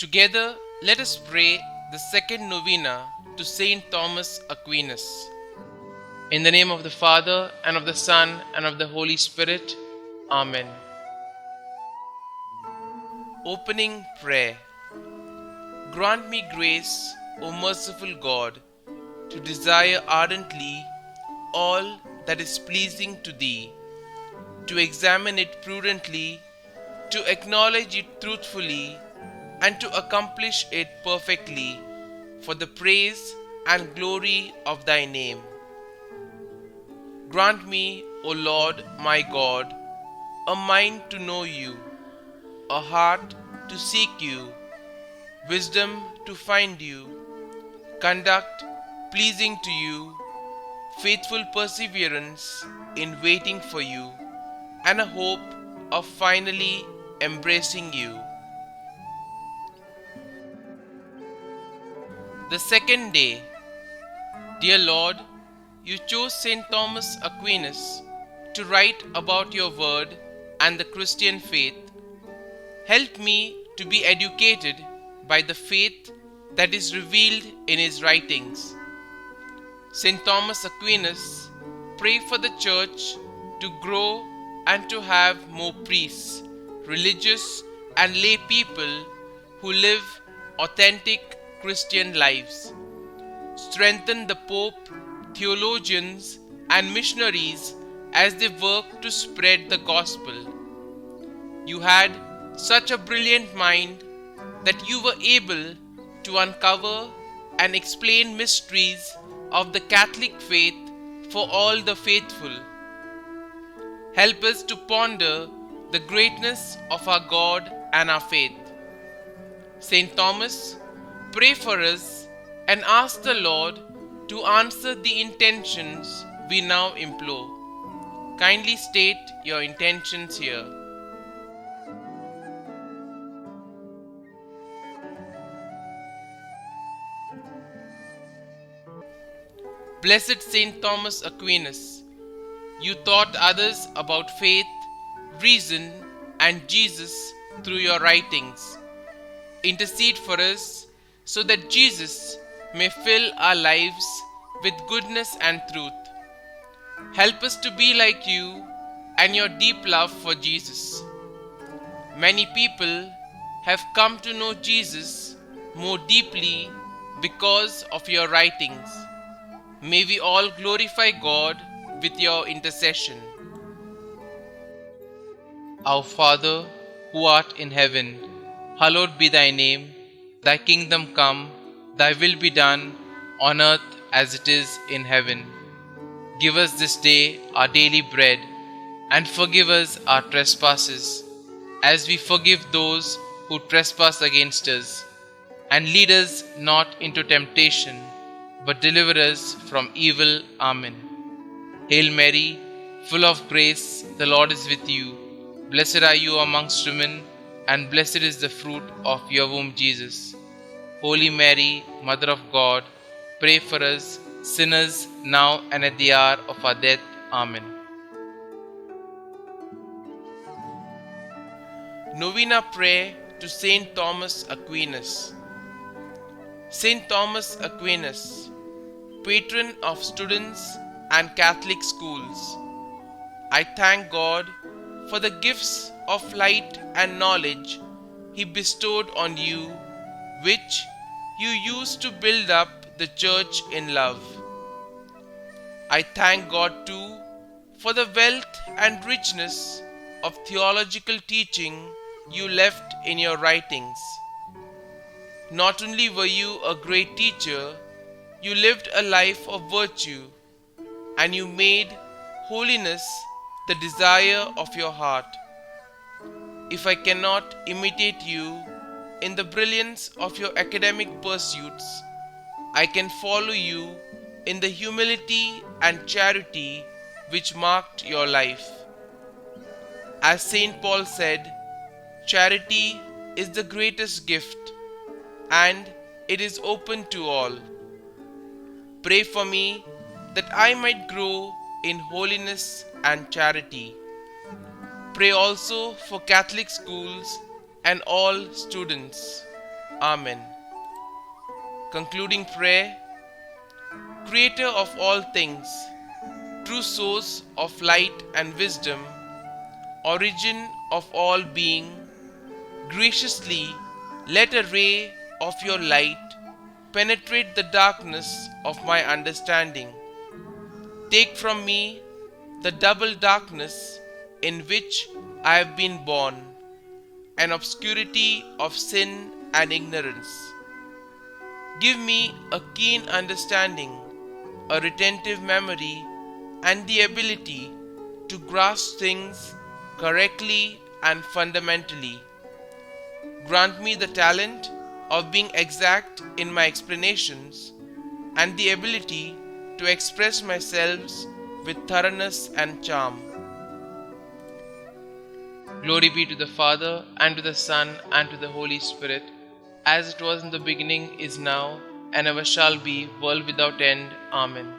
Together, let us pray the second novena to Saint Thomas Aquinas. In the name of the Father, and of the Son, and of the Holy Spirit. Amen. Opening Prayer. Grant me grace, O merciful God, to desire ardently all that is pleasing to Thee, to examine it prudently, to acknowledge it truthfully, and to accomplish it perfectly, for the praise and glory of Thy name. Grant me, O Lord my God, a mind to know You, a heart to seek You, wisdom to find You, conduct pleasing to You, faithful perseverance in waiting for You, and a hope of finally embracing You. The second day. Dear Lord, You chose St. Thomas Aquinas to write about Your word and the Christian faith. Help me to be educated by the faith that is revealed in his writings. St. Thomas Aquinas, pray for the Church to grow and to have more priests, religious and lay people who live authentic Christian lives. Strengthen the Pope, theologians, and missionaries as they work to spread the gospel. You had such a brilliant mind that you were able to uncover and explain mysteries of the Catholic faith for all the faithful. Help us to ponder the greatness of our God and our faith. St. Thomas, pray for us and ask the Lord to answer the intentions we now implore. Kindly state your intentions here. Blessed Saint Thomas Aquinas, you taught others about faith, reason, and Jesus through your writings. Intercede for us so that Jesus may fill our lives with goodness and truth. Help us to be like You and Your deep love for Jesus. Many people have come to know Jesus more deeply because of Your writings. May we all glorify God with Your intercession. Our Father, who art in heaven, hallowed be Thy name. Thy kingdom come, Thy will be done, on earth as it is in heaven. Give us this day our daily bread, and forgive us our trespasses, as we forgive those who trespass against us. And lead us not into temptation, but deliver us from evil. Amen. Hail Mary, full of grace, the Lord is with You. Blessed are you amongst women, and blessed is the fruit of Your womb, Jesus. Holy Mary, Mother of God, pray for us sinners now and at the hour of our death. Amen. Novena Prayer to Saint Thomas Aquinas. Saint Thomas Aquinas, patron of students and Catholic schools, I thank God for the gifts of light and knowledge He bestowed on you, which you used to build up the Church in love. I thank God too for the wealth and richness of theological teaching you left in your writings. Not only were you a great teacher, you lived a life of virtue, and you made holiness the desire of your heart. If I cannot imitate you in the brilliance of your academic pursuits, I can follow you in the humility and charity which marked your life. As St. Paul said, charity is the greatest gift, and it is open to all. Pray for me that I might grow in holiness and charity. Pray also for Catholic schools and all students. Amen. Concluding prayer. Creator of all things, true source of light and wisdom, origin of all being, graciously let a ray of your light penetrate the darkness of my understanding. Take from me the double darkness in which I have been born, an obscurity of sin and ignorance. Give me a keen understanding, a retentive memory, and the ability to grasp things correctly and fundamentally. Grant me the talent of being exact in my explanations and the ability to express myself with thoroughness and charm. Glory be to the Father, and to the Son, and to the Holy Spirit, as it was in the beginning, is now, and ever shall be, world without end. Amen.